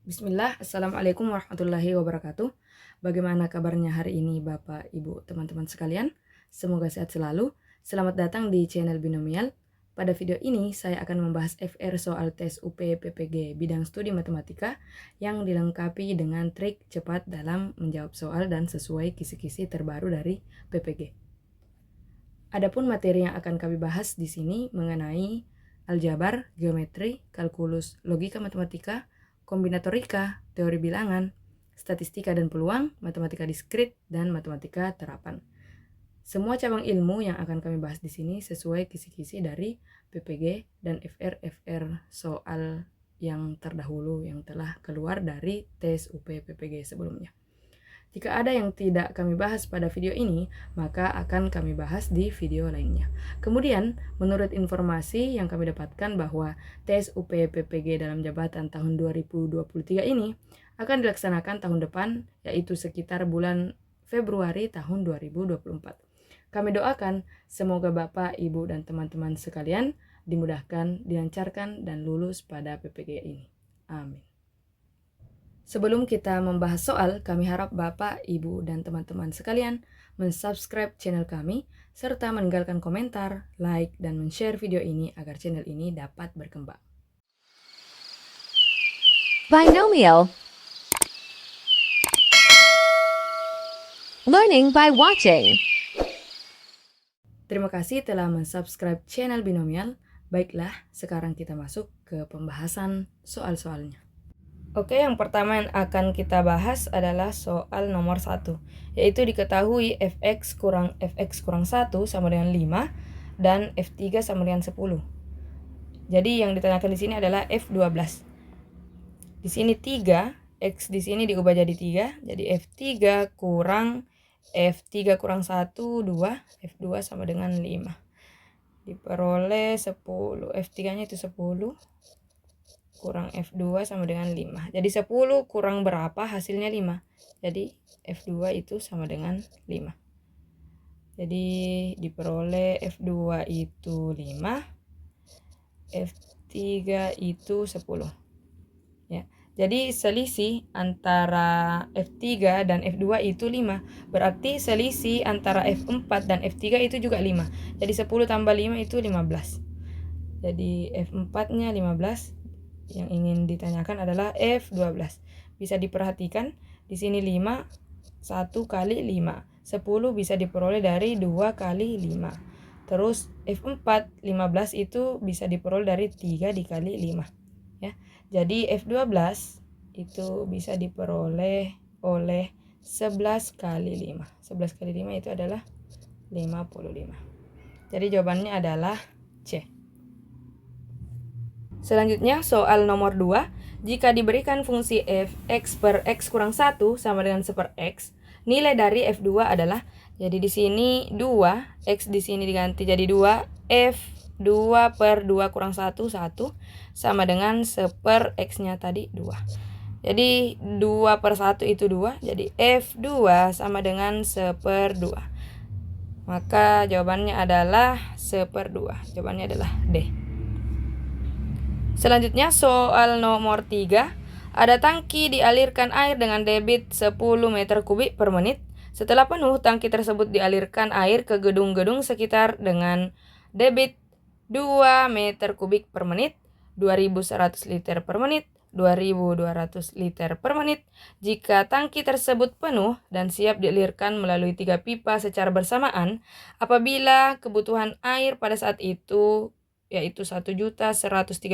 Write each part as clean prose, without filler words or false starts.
Bismillah, Assalamualaikum warahmatullahi wabarakatuh. Bagaimana kabarnya hari ini Bapak, Ibu, teman-teman sekalian? Semoga sehat selalu. Selamat datang di channel Binomial. Pada video ini saya akan membahas FR soal tes UP PPG bidang studi matematika yang dilengkapi dengan trik cepat dalam menjawab soal dan sesuai kisi-kisi terbaru dari PPG. Adapun materi yang akan kami bahas di sini mengenai aljabar, geometri, kalkulus, logika matematika, kombinatorika, teori bilangan, statistika dan peluang, matematika diskrit, dan matematika terapan. Semua cabang ilmu yang akan kami bahas di sini sesuai kisi-kisi dari PPG dan FR soal yang terdahulu yang telah keluar dari tes UP PPG sebelumnya. Jika ada yang tidak kami bahas pada video ini, maka akan kami bahas di video lainnya. Kemudian, menurut informasi yang kami dapatkan bahwa tes UP PPG dalam jabatan tahun 2023 ini akan dilaksanakan tahun depan, yaitu sekitar bulan Februari tahun 2024. Kami doakan semoga Bapak, Ibu, dan teman-teman sekalian dimudahkan, dilancarkan, dan lulus pada PPG ini. Amin. Sebelum kita membahas soal, kami harap Bapak, Ibu, dan teman-teman sekalian mensubscribe channel kami, serta meninggalkan komentar, like, dan men-share video ini agar channel ini dapat berkembang. Binomial. Learning by watching. Terima kasih telah mensubscribe channel Binomial. Baiklah, sekarang kita masuk ke pembahasan soal-soalnya. Oke, yang pertama yang akan kita bahas adalah soal nomor 1, yaitu diketahui fx kurang 1 sama dengan 5 dan f3 sama dengan 10. Jadi yang ditanyakan di sini adalah f12. Di sini 3, x di sini diubah jadi 3, jadi f3 kurang 1, 2, f2 sama dengan 5. Diperoleh 10, f3-nya itu 10. Kurang F2 sama dengan 5. Jadi 10 kurang berapa hasilnya 5. Jadi F2 itu sama dengan 5. Jadi diperoleh F2 itu 5. F3 itu 10. Ya. Jadi selisih antara F3 dan F2 itu 5. Berarti selisih antara F4 dan F3 itu juga 5. Jadi 10 tambah 5 itu 15. Jadi F4-nya 15. Yang ingin ditanyakan adalah F12. Bisa diperhatikan di sini 5, 1 kali 5. 10 bisa diperoleh dari 2 kali 5. Terus F4, 15 itu bisa diperoleh dari 3 dikali 5. Ya. Jadi F12 itu bisa diperoleh oleh 11 kali 5. 11 kali 5 itu adalah 55. Jadi jawabannya adalah C. Selanjutnya soal nomor 2, jika diberikan fungsi f(x) per x kurang 1 sama dengan 1 per x, nilai dari f2 adalah, jadi di sini 2, x di sini diganti jadi 2, f2 per 2 kurang 1, 1, sama dengan 1 per x-nya tadi 2. Jadi 2 per 1 itu 2, jadi f2 sama dengan 1 per 2. Maka jawabannya adalah 1 per 2, jawabannya adalah D. Selanjutnya soal nomor 3, ada tangki dialirkan air dengan debit 10 meter kubik per menit. Setelah penuh, tangki tersebut dialirkan air ke gedung-gedung sekitar dengan debit 2 meter kubik per menit, 2100 liter per menit, 2200 liter per menit. Jika tangki tersebut penuh dan siap dialirkan melalui 3 pipa secara bersamaan, apabila kebutuhan air pada saat itu yaitu 1.134.000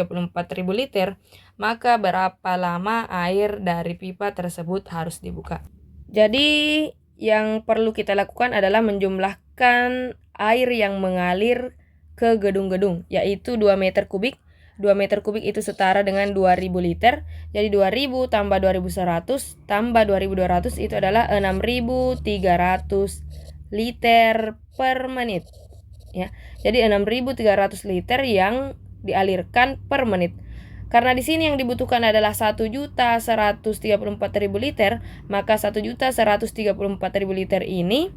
liter, maka berapa lama air dari pipa tersebut harus dibuka. Jadi yang perlu kita lakukan adalah menjumlahkan air yang mengalir ke gedung-gedung, yaitu 2 meter kubik. 2 meter kubik itu setara dengan 2000 liter. Jadi 2000 tambah 2100 tambah 2200 itu adalah 6300 liter per menit. Ya, jadi 6.300 liter yang dialirkan per menit. Karena di sini yang dibutuhkan adalah 1.134.000 liter, maka 1.134.000 liter ini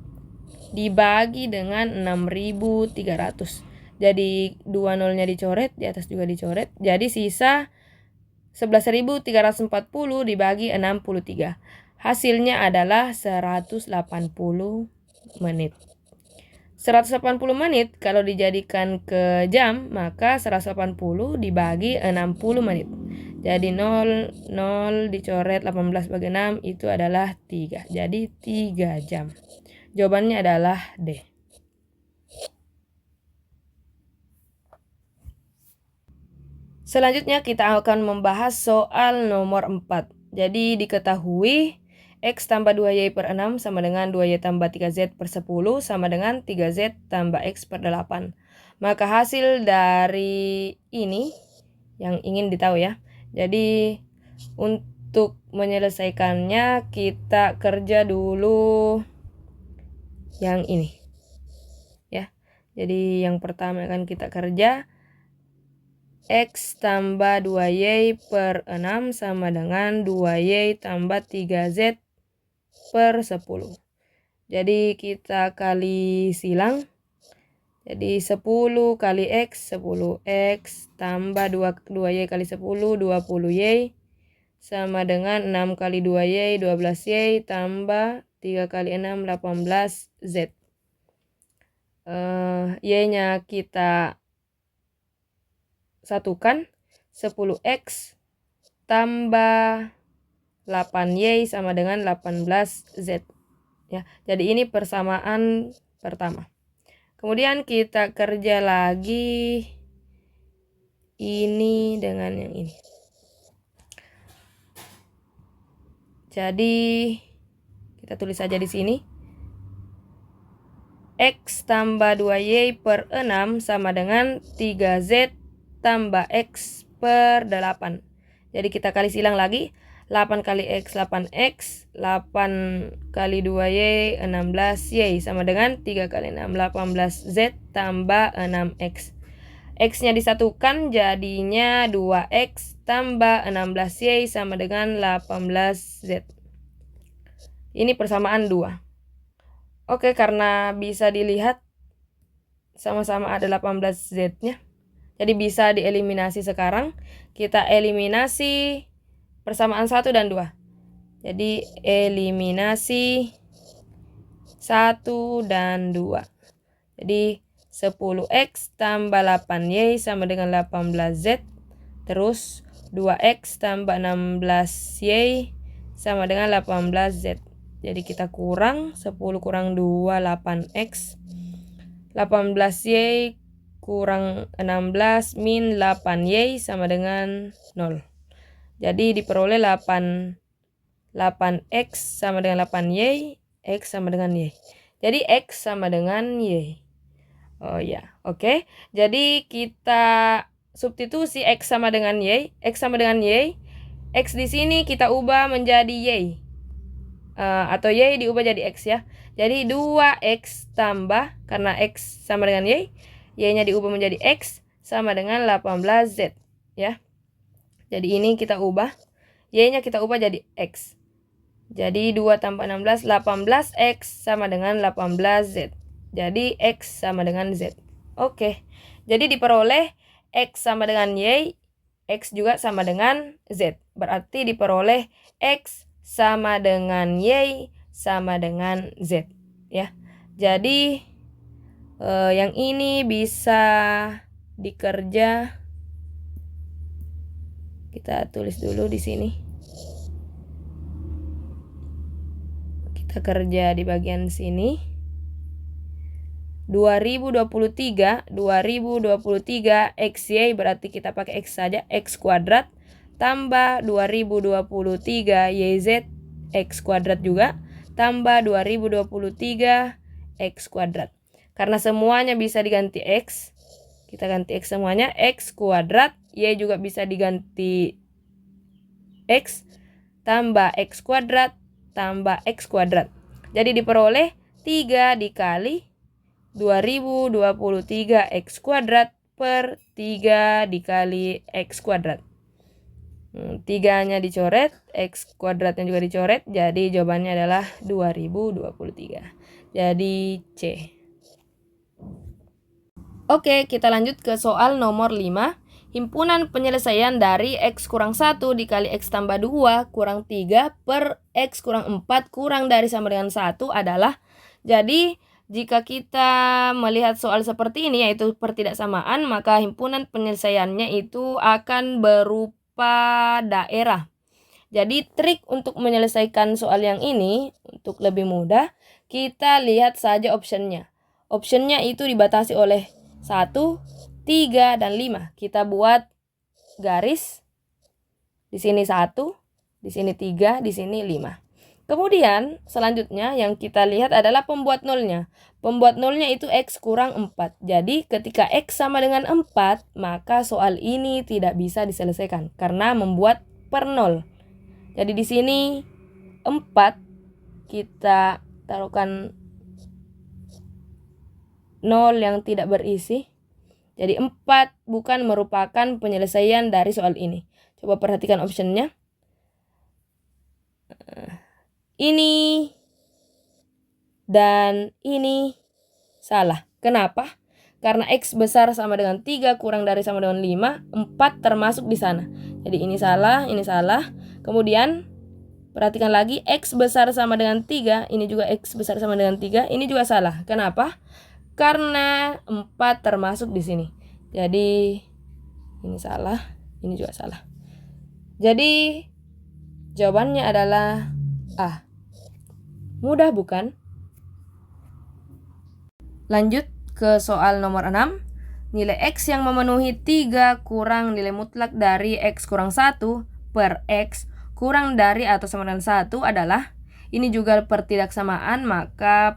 dibagi dengan 6.300. Jadi 2 nolnya dicoret, di atas juga dicoret. Jadi sisa 11.340 dibagi 63. Hasilnya adalah 180 menit. 180 menit kalau dijadikan ke jam, maka 180 dibagi 60 menit. Jadi 0 dicoret 18 bagi 6 itu adalah 3. Jadi 3 jam. Jawabannya adalah D. Selanjutnya kita akan membahas soal nomor 4. Jadi diketahui X tambah 2Y per 6 sama dengan 2Y tambah 3Z per 10 sama dengan 3Z tambah X per 8. Maka hasil dari ini yang ingin ditahu ya. Jadi untuk menyelesaikannya kita kerja dulu yang ini. Ya. Jadi yang pertama akan kita kerja X tambah 2Y per 6 sama dengan 2Y tambah 3Z per 10. Jadi kita kali silang. Jadi 10 kali X, 10X tambah 2Y kali 10, 20Y. Sama dengan 6 kali 2Y, 12Y tambah 3 kali 6, 18Z. Y-nya kita satukan. 10X tambah 8Y sama dengan 18Z. Ya, jadi ini persamaan pertama. Kemudian kita kerja lagi ini dengan yang ini. Jadi kita tulis saja di sini. X tambah 2Y per 6 sama dengan 3Z tambah X per 8. Jadi kita kali silang lagi. 8 kali X, 8X. 8 kali 2Y, 16Y. Sama dengan 3 kali 6, 18Z tambah 6X. X-nya disatukan jadinya 2X tambah 16Y sama dengan 18Z. Ini persamaan 2. Oke, karena bisa dilihat sama-sama ada 18Z-nya. Jadi bisa dieliminasi sekarang. Kita eliminasi persamaan 1 dan 2. Jadi eliminasi 1 dan 2. Jadi 10X tambah 8Y sama dengan 18Z. Terus 2X tambah 16Y sama dengan 18Z. Jadi kita kurang 10 kurang 2, 8X. 18Y kurang 16 min 8Y sama dengan 0. Jadi diperoleh 8X sama dengan 8Y, X sama dengan Y. Jadi X sama dengan Y. Oh ya, oke. Jadi kita substitusi X sama dengan Y. X sama dengan Y. X di sini kita ubah menjadi Y. Atau Y diubah jadi X ya. Jadi 2X tambah, karena X sama dengan Y. Y-nya diubah menjadi X sama dengan 18Z. Ya. Jadi ini kita ubah. Y-nya kita ubah jadi X. Jadi 2 tambah 16, 18X sama dengan 18Z. Jadi X sama dengan Z. Oke. Jadi diperoleh X sama dengan Y, X juga sama dengan Z. Berarti diperoleh X sama dengan Y sama dengan Z. Ya. Jadi yang ini bisa dikerja. Kita tulis dulu di sini. Kita kerja di bagian sini. 2023 XY berarti kita pakai X saja, X kuadrat tambah 2023 YZ X kuadrat juga tambah 2023 X kuadrat. Karena semuanya bisa diganti X, kita ganti X semuanya. X kuadrat, Y juga bisa diganti X, tambah X kuadrat, tambah X kuadrat. Jadi diperoleh 3 dikali 2023 X kuadrat per 3 dikali X kuadrat. 3-nya dicoret, X kuadratnya juga dicoret. Jadi jawabannya adalah 2023. Jadi C. Oke, kita lanjut ke soal nomor 5. himpunan penyelesaian dari X kurang 1 dikali X tambah 2 kurang 3 per X kurang 4 kurang dari sama dengan 1 adalah, jadi jika kita melihat soal seperti ini yaitu pertidaksamaan, maka himpunan penyelesaiannya itu akan berupa daerah. Jadi trik untuk menyelesaikan soal yang ini untuk lebih mudah, kita lihat saja optionnya. Optionnya itu dibatasi oleh 1, 3, dan 5. Kita buat garis. Di sini 1, di sini 3, di sini 5. Kemudian selanjutnya yang kita lihat adalah pembuat nolnya. Pembuat nolnya itu X kurang 4. Jadi ketika X sama dengan 4, maka soal ini tidak bisa diselesaikan karena membuat per 0. Jadi di sini 4 kita taruhkan 0 yang tidak berisi. Jadi 4 bukan merupakan penyelesaian dari soal ini. Coba perhatikan optionnya. Ini dan ini salah. Kenapa? Karena X besar sama dengan 3 kurang dari sama dengan 5, 4 termasuk di sana. Jadi ini salah, ini salah. Kemudian perhatikan lagi, X besar sama dengan 3, ini juga X besar sama dengan 3, ini juga salah. Kenapa? Karena 4 termasuk di sini. Jadi ini salah, ini juga salah. Jadi jawabannya adalah A. Mudah bukan? Lanjut ke soal nomor 6. Nilai X yang memenuhi 3 kurang nilai mutlak dari X kurang 1 per X kurang dari atau sama dengan 1 adalah, ini juga pertidaksamaan, maka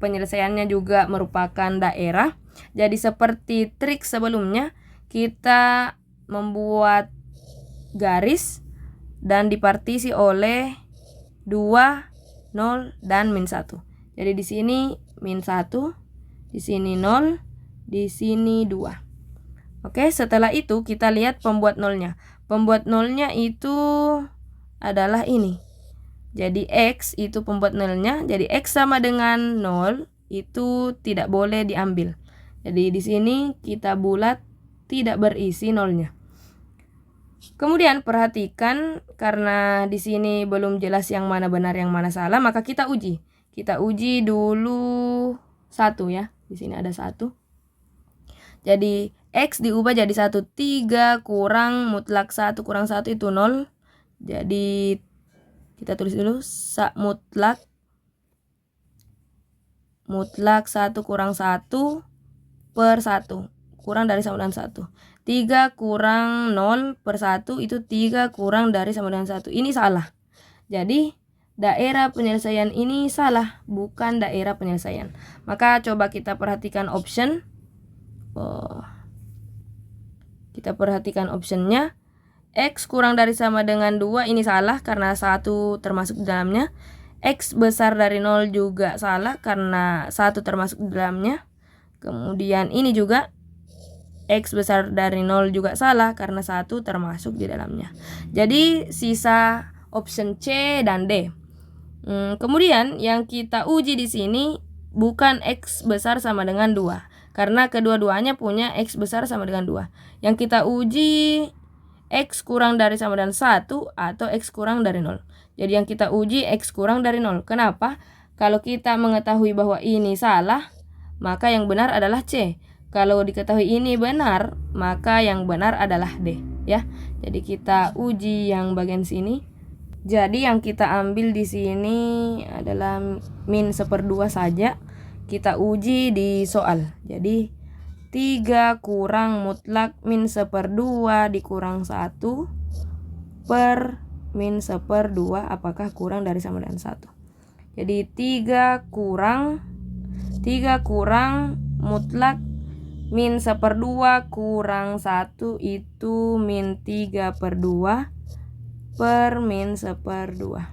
penyelesaiannya juga merupakan daerah. Jadi seperti trik sebelumnya, kita membuat garis dan dipartisi oleh 2, 0, dan min 1. Jadi di sini min 1, di sini 0, di sini 2. Oke, setelah itu kita lihat pembuat nolnya. Pembuat nolnya itu adalah ini. Jadi X itu pembuat nolnya. Jadi X sama dengan 0 itu tidak boleh diambil. Jadi di sini kita bulat tidak berisi nolnya. Kemudian perhatikan, karena di sini belum jelas yang mana benar yang mana salah, maka kita uji. Kita uji dulu 1 ya. Di sini ada 1. Jadi X diubah jadi 1. 3 kurang mutlak 1 kurang 1 itu 0. Jadi kita tulis dulu mutlak 1 kurang 1 per 1 kurang dari sama dengan 1. 3 kurang 0 per 1 itu 3 kurang dari sama dengan 1. Ini salah. Jadi daerah penyelesaian ini salah, bukan daerah penyelesaian. Maka coba kita perhatikan option. Kita perhatikan optionnya. X kurang dari sama dengan 2 ini salah karena 1 termasuk di dalamnya. X besar dari 0 juga salah karena 1 termasuk di dalamnya. Kemudian ini juga X besar dari 0 juga salah karena 1 termasuk di dalamnya. Jadi sisa option C dan D. Kemudian yang kita uji di sini bukan X besar sama dengan 2. Karena kedua-duanya punya X besar sama dengan 2. Yang kita uji X kurang dari sama dengan 1 atau X kurang dari 0. Jadi yang kita uji X kurang dari 0. Kenapa? Kalau kita mengetahui bahwa ini salah, maka yang benar adalah C. Kalau diketahui ini benar, maka yang benar adalah D, ya. Jadi kita uji yang bagian sini. Jadi yang kita ambil di sini adalah min 1/2 saja. Kita uji di soal. Jadi 3 kurang mutlak min 1/2 dikurang 1 per min 1/2 apakah kurang dari sama dengan 1. Jadi 3 kurang mutlak min 1/2 kurang 1 itu min 3/2 per min 1/2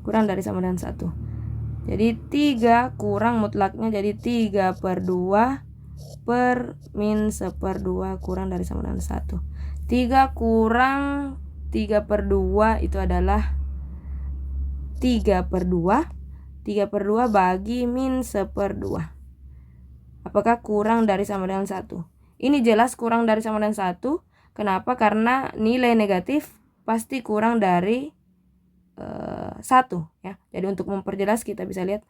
kurang dari sama dengan 1. Jadi 3 kurang mutlaknya jadi 3/2 per min 1/2 kurang dari sama dengan 1. 3 kurang 3/2 itu adalah 3/2. 3/2 bagi min 1/2. Apakah kurang dari sama dengan 1? Ini jelas kurang dari sama dengan 1 Kenapa? Karena nilai negatif pasti kurang dari 1 ya. Jadi untuk memperjelas kita bisa lihat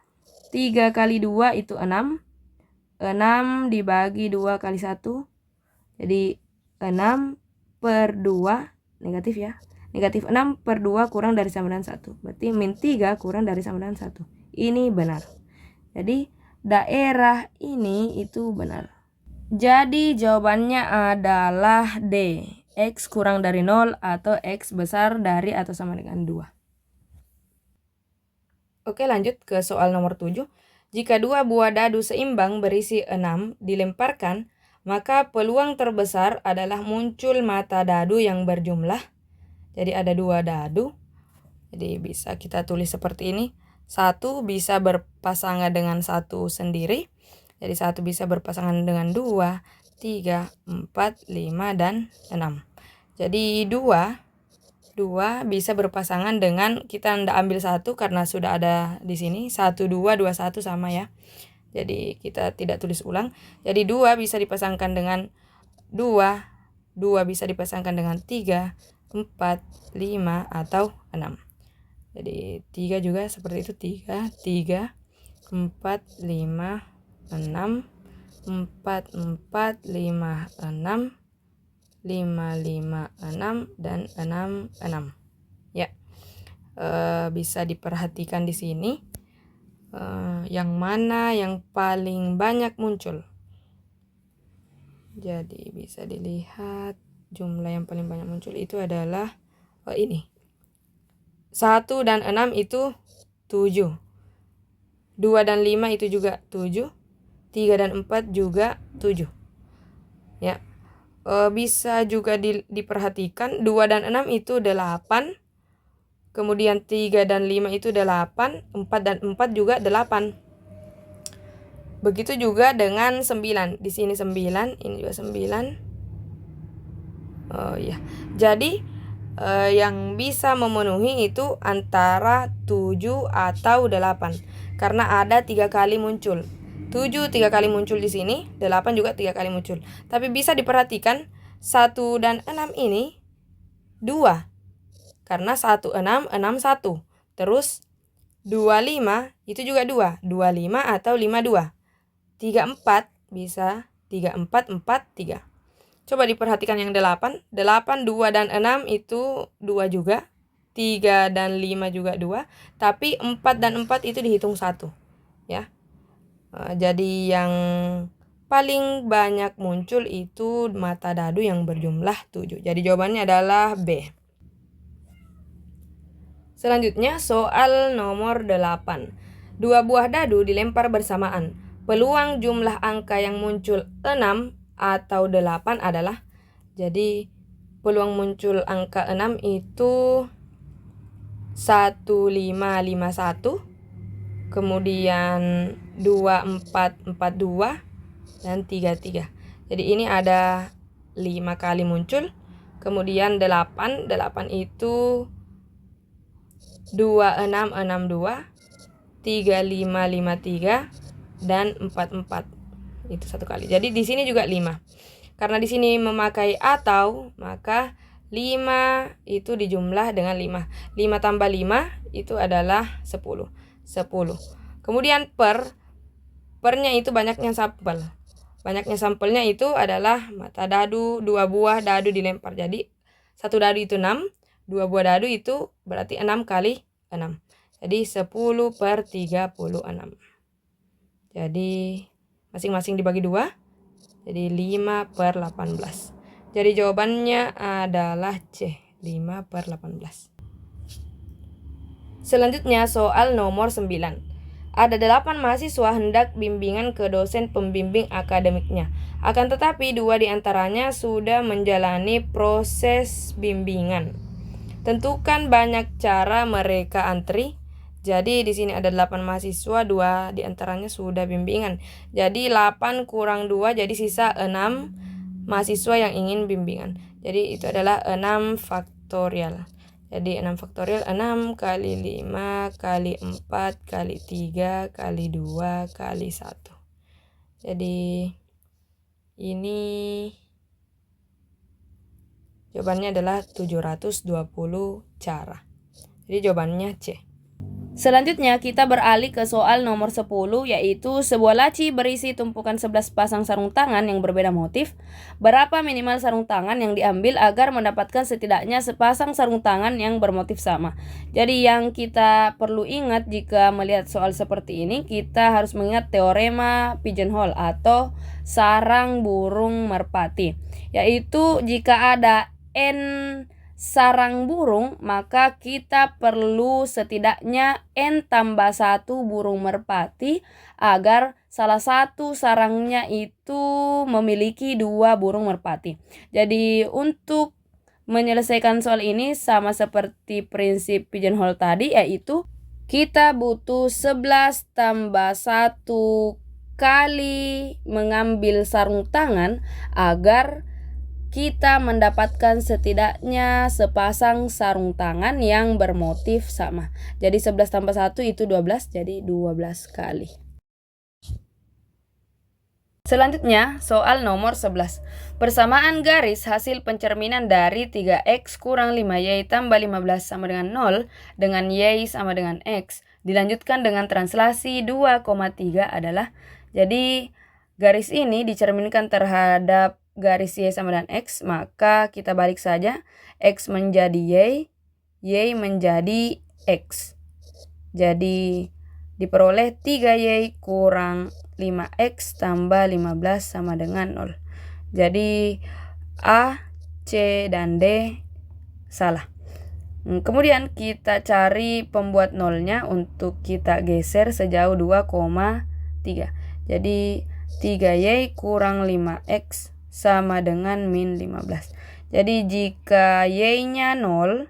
3 kali 2 itu 6. 6 dibagi 2 kali 1. Jadi 6 per 2 negatif ya. Negatif 6 per 2 kurang dari sama dengan 1. Berarti min 3 kurang dari sama dengan 1. Ini benar. Jadi daerah ini itu benar. Jadi jawabannya adalah D. X kurang dari 0 atau X besar dari atau sama dengan 2. Oke, lanjut ke soal nomor 7. Jika 2 buah dadu seimbang berisi 6 dilemparkan, maka peluang terbesar adalah muncul mata dadu yang berjumlah. Jadi ada 2 dadu. Jadi bisa kita tulis seperti ini. 1 bisa berpasangan dengan 1 sendiri. Jadi 1 bisa berpasangan dengan 2, 3, 4, 5, dan 6. Jadi 2 bisa berpasangan dengan, kita tidak ambil 1 karena sudah ada di sini. 1, 2, 2, 1 sama ya. Jadi kita tidak tulis ulang. Jadi 2 bisa dipasangkan dengan 2, 2 bisa dipasangkan dengan 3, 4, 5, atau 6. Jadi 3 juga seperti itu. 3, 3, 4, 5, 6, 4, 4, 5, 6, 5, 5, 6, dan 6, 6. Ya, bisa diperhatikan di sini yang mana yang paling banyak muncul. Jadi bisa dilihat jumlah yang paling banyak muncul itu adalah ini. 1 dan 6 itu 7. 2 dan 5 itu juga 7. 3 dan 4 juga 7. Ya. Bisa juga diperhatikan 2 dan 6 itu 8. Kemudian 3 dan 5 itu 8. 4 dan 4 juga 8. Begitu juga dengan 9. Di sini 9, ini juga 9. Oh iya. Jadi yang bisa memenuhi itu antara 7 atau 8. Karena ada 3 kali muncul. 7 3 kali muncul di sini, 8 juga 3 kali muncul. Tapi bisa diperhatikan 1 dan 6 ini 2. Karena 1 6 6 1. Terus 25 itu juga 2. 25 atau 52. 3 4 bisa 3 4 4 3. Coba diperhatikan yang 8. 8 2 dan 6 itu 2 juga. 3 dan 5 juga 2. Tapi 4 dan 4 itu dihitung 1. Ya. Jadi yang paling banyak muncul itu mata dadu yang berjumlah 7. Jadi jawabannya adalah B. Selanjutnya soal nomor 8. 2 buah dadu dilempar bersamaan. Peluang jumlah angka yang muncul 6 atau 8 adalah, jadi peluang muncul angka 6 itu 1551, kemudian 2442, dan 33. Jadi ini ada 5 kali muncul. Kemudian 8 itu 2662, 3553, dan 44. Itu 1 kali. Jadi di sini juga 5. Karena di sini memakai atau, maka 5 itu dijumlah dengan 5. 5 tambah 5 itu adalah 10. 10. Kemudian pernya itu banyaknya sampel. Banyaknya sampelnya itu adalah mata dadu, 2 buah dadu dilempar. Jadi 1 dadu itu 6, 2 buah dadu itu berarti 6 kali 6. Jadi 10 per 36. Jadi masing-masing dibagi 2. Jadi 5 per 18. Jadi jawabannya adalah C, 5 per 18. Selanjutnya soal nomor 9. Ada 8 mahasiswa hendak bimbingan ke dosen pembimbing akademiknya. Akan tetapi 2 diantaranya sudah menjalani proses bimbingan. Tentukan banyak cara mereka antri. Jadi di sini ada 8 mahasiswa, 2 diantaranya sudah bimbingan. Jadi 8 kurang 2, jadi sisa 6 mahasiswa yang ingin bimbingan. Jadi itu adalah 6 faktorial. Jadi 6 faktorial, 6 kali 5 kali 4 kali 3 kali 2 kali 1. Jadi ini Jawabannya adalah 720 cara. Jadi jawabannya C. Selanjutnya kita beralih ke soal nomor 10, yaitu sebuah laci berisi tumpukan 11 pasang sarung tangan yang berbeda motif. Berapa minimal sarung tangan yang diambil agar mendapatkan setidaknya sepasang sarung tangan yang bermotif sama? Jadi yang kita perlu ingat jika melihat soal seperti ini, kita harus mengingat teorema pigeonhole atau sarang burung merpati, yaitu jika ada N sarang burung, maka kita perlu setidaknya N tambah 1 burung merpati agar salah satu sarangnya itu memiliki 2 burung merpati. Jadi untuk menyelesaikan soal ini sama seperti prinsip pigeonhole tadi, yaitu kita butuh 11 tambah 1 kali mengambil sarung tangan agar kita mendapatkan setidaknya sepasang sarung tangan yang bermotif sama. Jadi 11 tambah 1 itu 12, jadi 12 kali. Selanjutnya, soal nomor 11. Persamaan garis hasil pencerminan dari 3x kurang 5y tambah 15 sama dengan 0 dengan y sama dengan x. Dilanjutkan dengan translasi 2,3 adalah, jadi garis ini dicerminkan terhadap garis y sama dengan x, maka kita balik saja, x menjadi y menjadi x. Jadi diperoleh 3y kurang 5x tambah 15 sama dengan 0. Jadi A, C, dan D salah. Kemudian kita cari pembuat nolnya untuk kita geser sejauh 2,3. Jadi 3y kurang 5x sama dengan min 15. Jadi jika y-nya 0,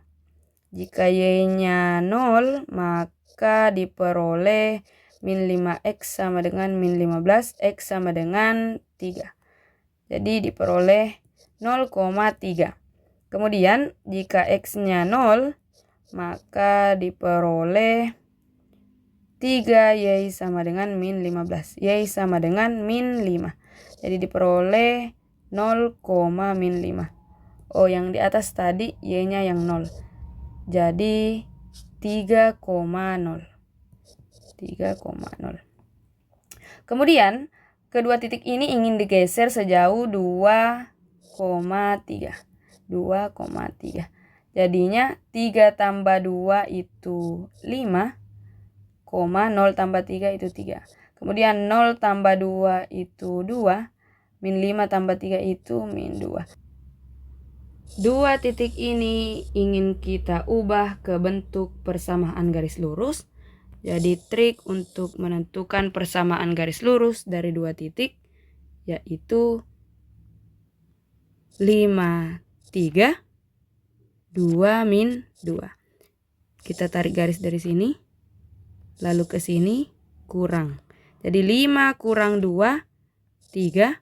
maka diperoleh min 5x sama dengan min 15, x sama dengan 3. Jadi diperoleh 0,3. Kemudian jika x-nya 0, maka diperoleh 3y sama dengan min 15. Y sama dengan min 5. Jadi diperoleh 0, min 5. Oh, yang di atas tadi y-nya yang 0. Jadi 3,0. Kemudian kedua titik ini ingin digeser sejauh 2,3. Jadinya 3 tambah 2 itu 5, 0 tambah 3 itu 3. Kemudian 0 tambah 2 itu 2, min 5 tambah 3 itu min 2. Dua titik ini ingin kita ubah ke bentuk persamaan garis lurus. Jadi trik untuk menentukan persamaan garis lurus dari dua titik yaitu 5, 3, 2, min 2. Kita tarik garis dari sini, lalu ke sini, kurang. Jadi 5 kurang 2, 3.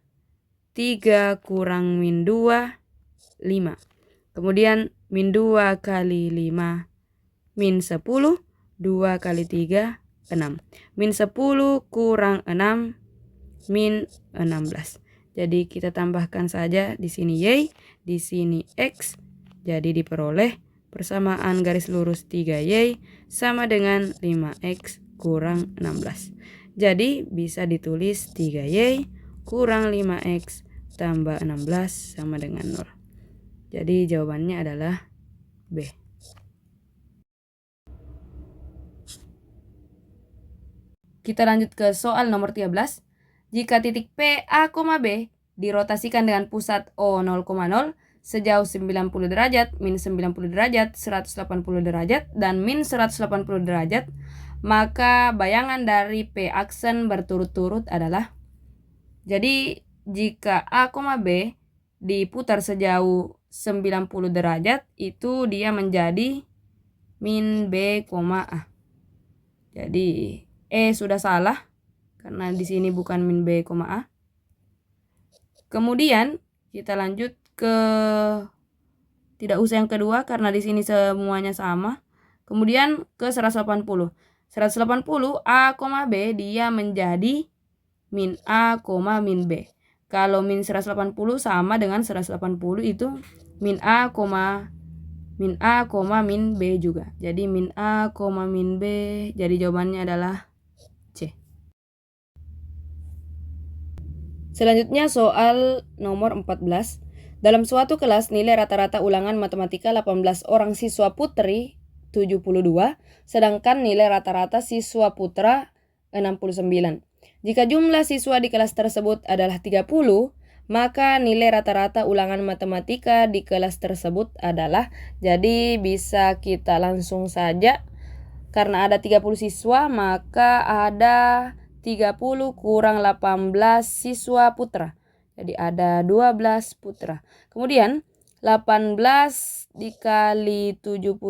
3 kurang min 2, 5. Kemudian min 2 kali 5, min 10. 2 kali 3, 6. Min 10 kurang 6, min 16. Jadi kita tambahkan saja di sini y, di sini x. Jadi diperoleh persamaan garis lurus 3y sama dengan 5x kurang 16. Jadi bisa ditulis 3y kurang 5x tambah 16 sama dengan 0. Jadi jawabannya adalah B. Kita lanjut ke soal nomor 13. Jika titik P, A, B dirotasikan dengan pusat O 0,0 sejauh 90 derajat, min 90 derajat, 180 derajat, dan min 180 derajat, maka bayangan dari P aksen berturut-turut adalah, jadi jika A, B diputar sejauh 90 derajat, itu dia menjadi min B, A. Jadi E sudah salah karena di sini bukan min B, A. Kemudian kita lanjut ke tidak usah yang kedua karena di sini semuanya sama. Kemudian ke 180. 180 A, B dia menjadi min A, min B. Kalau min 180 sama dengan 180 itu min A, min B juga. Jadi min A, min B, jadi jawabannya adalah C. Selanjutnya soal nomor 14. Dalam suatu kelas nilai rata-rata ulangan matematika 18 orang siswa putri 72, sedangkan nilai rata-rata siswa putra 69. Jika jumlah siswa di kelas tersebut adalah 30, maka nilai rata-rata ulangan matematika di kelas tersebut adalah, jadi bisa kita langsung saja, karena ada 30 siswa maka ada 30 kurang 18 siswa putra. Jadi ada 12 putra. Kemudian 18 dikali 72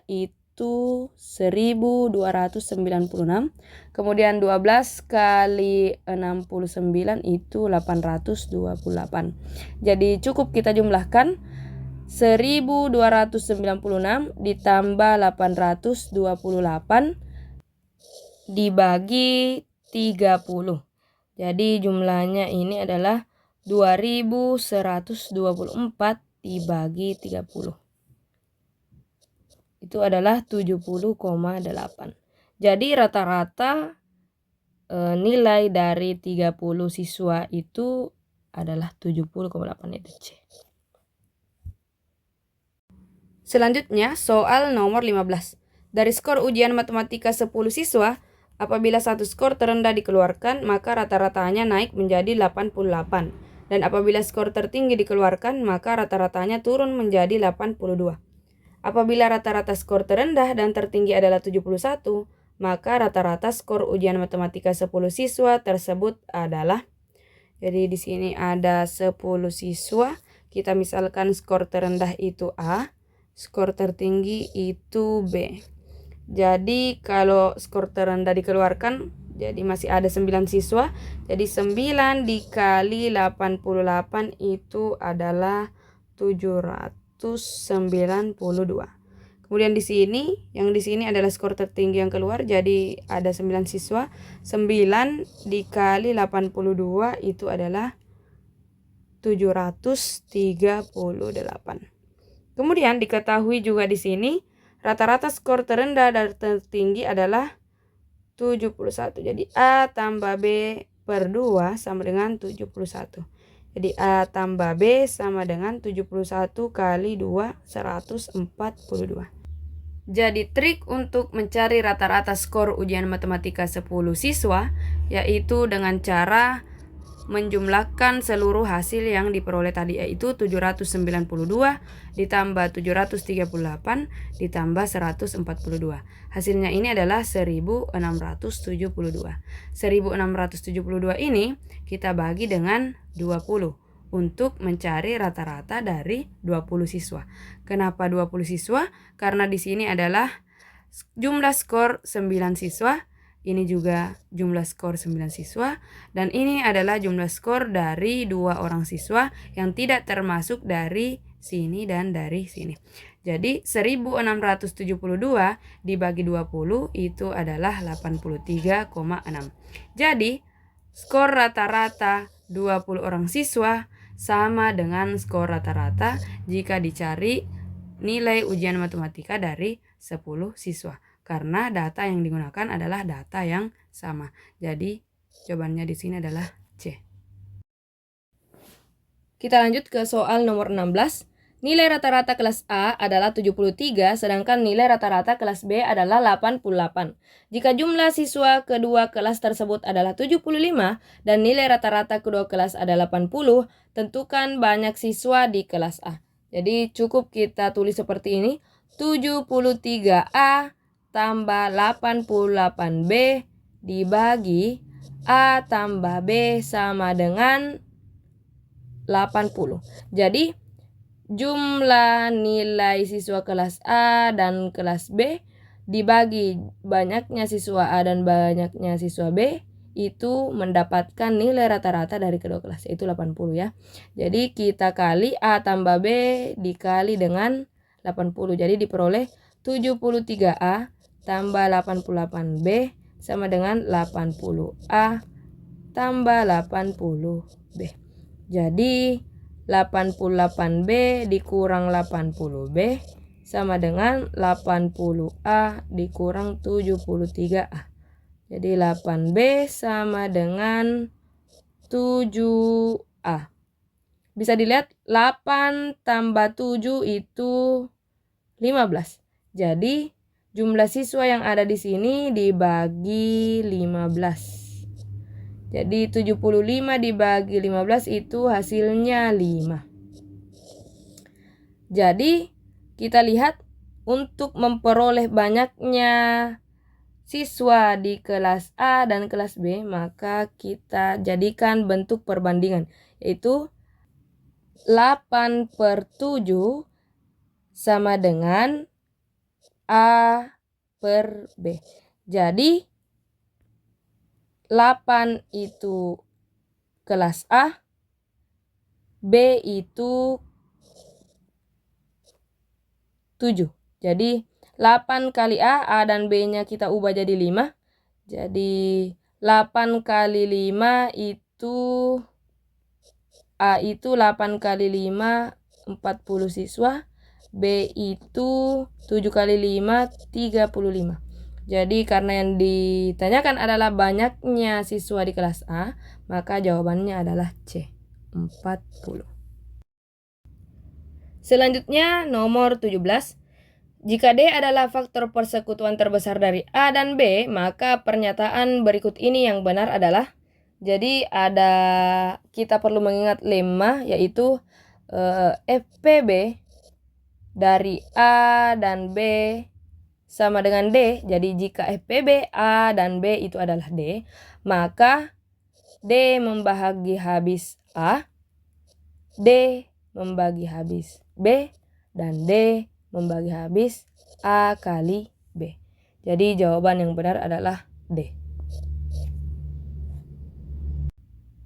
itu 1296. Kemudian 12 kali 69 itu 828. Jadi cukup kita jumlahkan 1296 ditambah 828 dibagi 30. Jadi jumlahnya ini adalah 2124 dibagi 30. Itu adalah 70,8. Jadi rata-rata nilai dari 30 siswa itu adalah 70,8, itu C. Selanjutnya soal nomor 15. Dari skor ujian matematika 10 siswa, apabila satu skor terendah dikeluarkan, maka rata-ratanya naik menjadi 88. Dan apabila skor tertinggi dikeluarkan, maka rata-ratanya turun menjadi 82. Apabila rata-rata skor terendah dan tertinggi adalah 71, maka rata-rata skor ujian matematika 10 siswa tersebut adalah, jadi di sini ada 10 siswa, kita misalkan skor terendah itu A, skor tertinggi itu B. Jadi kalau skor terendah dikeluarkan, jadi masih ada 9 siswa. Jadi 9 dikali 88 itu adalah 792. Kemudian di sini, yang di sini adalah skor tertinggi yang keluar, jadi ada 9 siswa. 9 dikali 82 itu adalah 738. Kemudian diketahui juga di sini rata-rata skor terendah dan tertinggi adalah 71. Jadi A tambah B per 2 sama dengan 71. Jadi A tambah B sama dengan 71 kali 2, 142. Jadi trik untuk mencari rata-rata skor ujian matematika 10 siswa yaitu dengan cara menjumlahkan seluruh hasil yang diperoleh tadi, yaitu 792 ditambah 738 ditambah 142. Hasilnya ini adalah 1672. 1672 ini kita bagi dengan 20 untuk mencari rata-rata dari 20 siswa. Kenapa 20 siswa? Karena di sini adalah jumlah skor 9 siswa. Ini juga jumlah skor 9 siswa. Dan ini adalah jumlah skor dari 2 orang siswa yang tidak termasuk dari sini dan dari sini. Jadi 1672 dibagi 20 itu adalah 83,6. Jadi skor rata-rata 20 orang siswa sama dengan skor rata-rata jika dicari nilai ujian matematika dari 10 siswa. Karena data yang digunakan adalah data yang sama. Jadi jawabannya di sini adalah C. Kita lanjut ke soal nomor 16. Nilai rata-rata kelas A adalah 73, sedangkan nilai rata-rata kelas B adalah 88. Jika jumlah siswa kedua kelas tersebut adalah 75 dan nilai rata-rata kedua kelas adalah 80, tentukan banyak siswa di kelas A. Jadi cukup kita tulis seperti ini. 73A tambah 88B dibagi A tambah B sama dengan 80. Jadi jumlah nilai siswa kelas A dan kelas B dibagi banyaknya siswa A dan banyaknya siswa B itu mendapatkan nilai rata-rata dari kedua kelas, yaitu 80 ya. Jadi kita kali A tambah B dikali dengan 80. Jadi diperoleh 73A tambah 88B sama dengan 80A tambah 80B. Jadi 88B dikurang 80B sama dengan 80A dikurang 73A. Jadi 8B sama dengan 7A. Bisa dilihat 8 tambah 7 itu 15. Jadi jumlah siswa yang ada di sini dibagi 15. Jadi 75 dibagi 15 itu hasilnya 5. Jadi kita lihat untuk memperoleh banyaknya siswa di kelas A dan kelas B, maka kita jadikan bentuk perbandingan, yaitu 8/7 sama dengan A/B. Jadi 8 itu kelas A, B itu 7. Jadi 8 kali A dan B-nya kita ubah jadi 5. Jadi 8 kali 5 itu A itu 8 kali 5 40 siswa, B itu 7 kali 5 35. Jadi karena yang ditanyakan adalah banyaknya siswa di kelas A, maka jawabannya adalah C, 40. Selanjutnya nomor 17. Jika D adalah faktor persekutuan terbesar dari A dan B, maka pernyataan berikut ini yang benar adalah, jadi kita perlu mengingat lemma, yaitu FPB dari A dan B sama dengan D. Jadi jika FPB A dan B itu adalah D, maka D membagi habis A, D membagi habis B, dan D membagi habis A kali B. Jadi jawaban yang benar adalah D.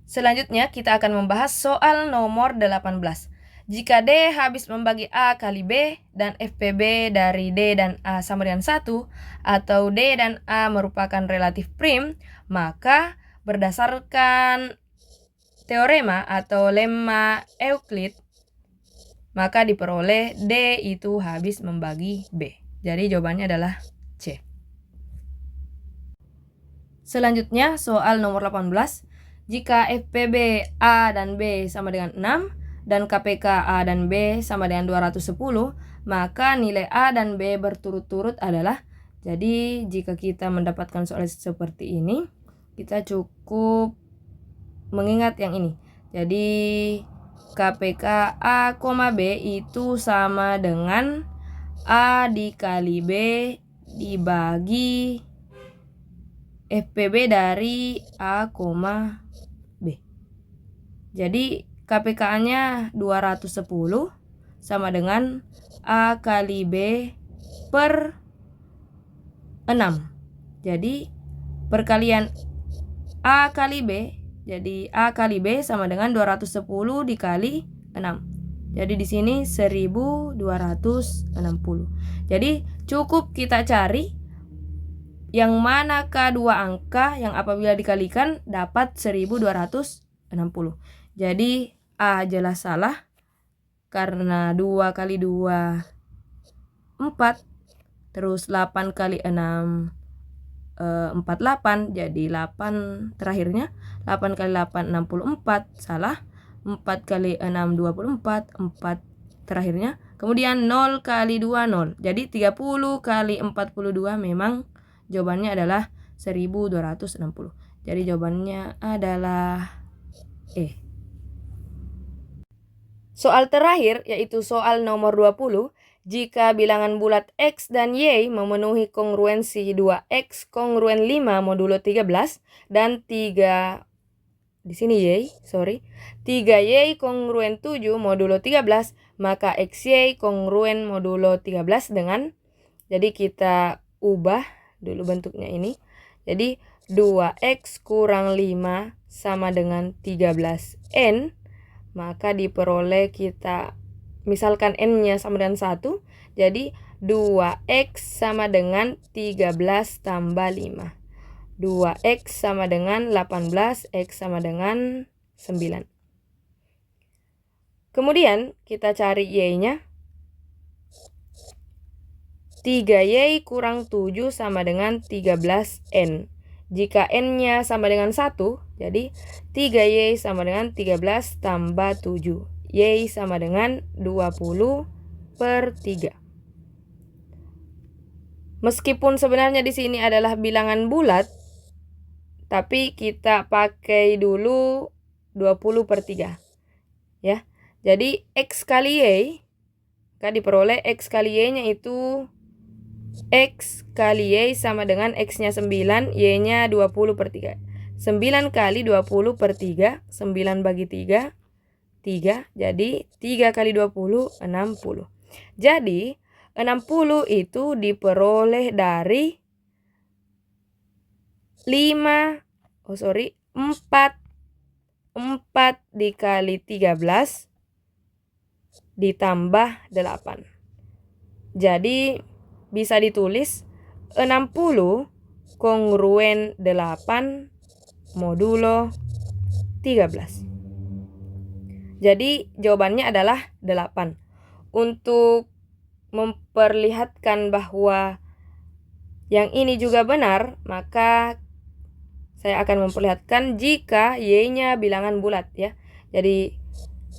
Selanjutnya kita akan membahas soal nomor 18. Jika D habis membagi A kali B dan FPB dari D dan A sama dengan 1, atau D dan A merupakan relatif prim, maka berdasarkan teorema atau lemma Euclid, maka diperoleh D itu habis membagi B. Jadi jawabannya adalah C. Selanjutnya soal nomor 18. Jika FPB A dan B sama dengan 6 dan KPK A dan B sama dengan 210, maka nilai A dan B berturut-turut adalah, jadi jika kita mendapatkan soal seperti ini, kita cukup mengingat yang ini. Jadi KPK A, B itu sama dengan A dikali B dibagi FPB dari A, B. Jadi KPK-nya 210 sama dengan A kali B per 6. Jadi perkalian A kali B, jadi A kali B sama dengan 210 dikali 6. Jadi di sini 1260. Jadi cukup kita cari yang manakah dua angka yang apabila dikalikan dapat 1260. Jadi A jelas salah karena 2 kali 2 4, terus 8 kali 6 48, jadi 8 terakhirnya. 8 kali 8 64, salah. 4 kali 6 24, 4 terakhirnya. Kemudian 0 kali 2 0, jadi 30 kali 42 memang jawabannya adalah 1260. Jadi jawabannya adalah E. Soal terakhir yaitu soal nomor 20. Jika bilangan bulat X dan Y memenuhi kongruensi 2X kongruen 5 modulo 13 dan 3 di sini 3Y kongruen 7 modulo 13, maka XY kongruen modulo 13 dengan, jadi kita ubah dulu bentuknya ini. Jadi 2X kurang 5 sama dengan 13N, maka diperoleh kita misalkan N-nya sama dengan 1, jadi 2X sama dengan 13 tambah 5. 2X sama dengan 18, X sama dengan 9. Kemudian kita cari Y-nya. 3Y kurang 7 sama dengan 13N. Jika N-nya sama dengan 1, jadi 3Y sama dengan 13 tambah 7. Y sama dengan 20/3. Meskipun sebenarnya di sini adalah bilangan bulat, tapi kita pakai dulu 20/3. Ya. Jadi X kali Y, maka diperoleh X kali Y-nya itu X kali Y sama dengan X-nya 9, Y-nya 20/3. 9 kali 20/3, 9 bagi 3, 3. Jadi 3 kali 20, 60. Jadi 60 itu diperoleh dari 4 dikali 13 ditambah 8. Jadi bisa ditulis 60 kongruen 8 modulo 13. Jadi jawabannya adalah 8. Untuk memperlihatkan bahwa yang ini juga benar, maka saya akan memperlihatkan jika Y-nya bilangan bulat ya. Jadi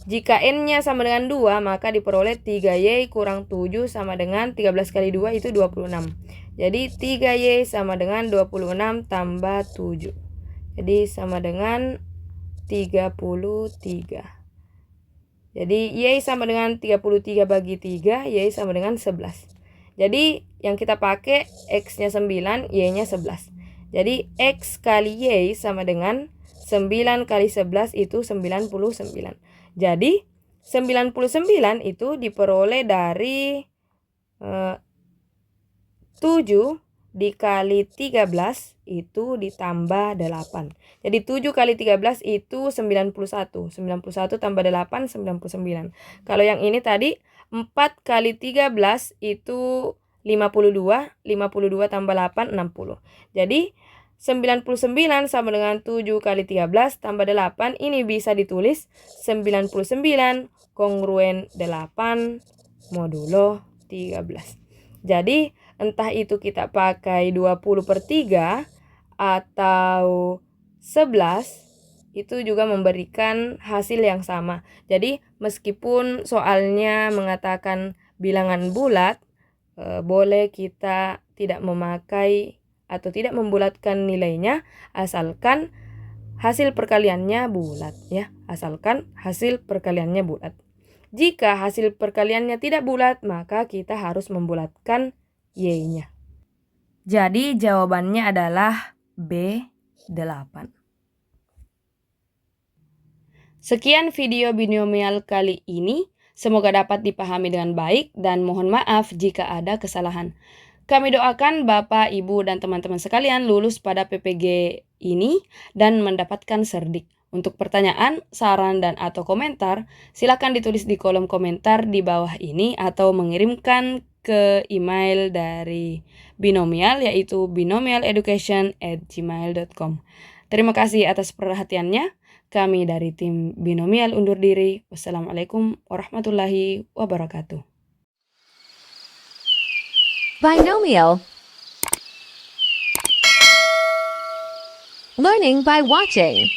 jika N-nya sama dengan 2, maka diperoleh 3Y kurang 7 sama dengan 13 kali 2 itu 26. Jadi 3Y sama dengan 26 tambah 7. Jadi sama dengan 33. Jadi Y sama dengan 33 bagi 3, Y sama dengan 11. Jadi yang kita pakai X-nya 9, Y-nya 11. Jadi X kali Y sama dengan 9 kali 11 itu 99. Jadi 99 itu diperoleh dari 7 dikali 13 itu ditambah 8. Jadi 7 kali 13 itu 91. 91 tambah 8, 99. Kalau yang ini tadi 4 kali 13 itu 52. 52 tambah 8, 60. Jadi 99 sama dengan 7 kali 13 tambah 8. Ini bisa ditulis 99 kongruen 8 modulo 13. Jadi entah itu kita pakai 20/3 atau 11, itu juga memberikan hasil yang sama. Jadi meskipun soalnya mengatakan bilangan bulat, boleh kita tidak memakai atau tidak membulatkan nilainya asalkan hasil perkaliannya bulat ya. Asalkan hasil perkaliannya bulat. Jika hasil perkaliannya tidak bulat, maka kita harus membulatkan Y-nya. Jadi jawabannya adalah B8. Sekian video binomial kali ini. Semoga dapat dipahami dengan baik dan mohon maaf jika ada kesalahan. Kami doakan Bapak, Ibu, dan teman-teman sekalian lulus pada PPG ini dan mendapatkan cerdik. Untuk pertanyaan, saran, dan atau komentar, silakan ditulis di kolom komentar di bawah ini atau mengirimkan ke email dari Binomial yaitu binomialeducation@gmail.com. Terima kasih atas perhatiannya. Kami dari tim Binomial undur diri. Wassalamualaikum warahmatullahi wabarakatuh. Binomial. Learning by watching.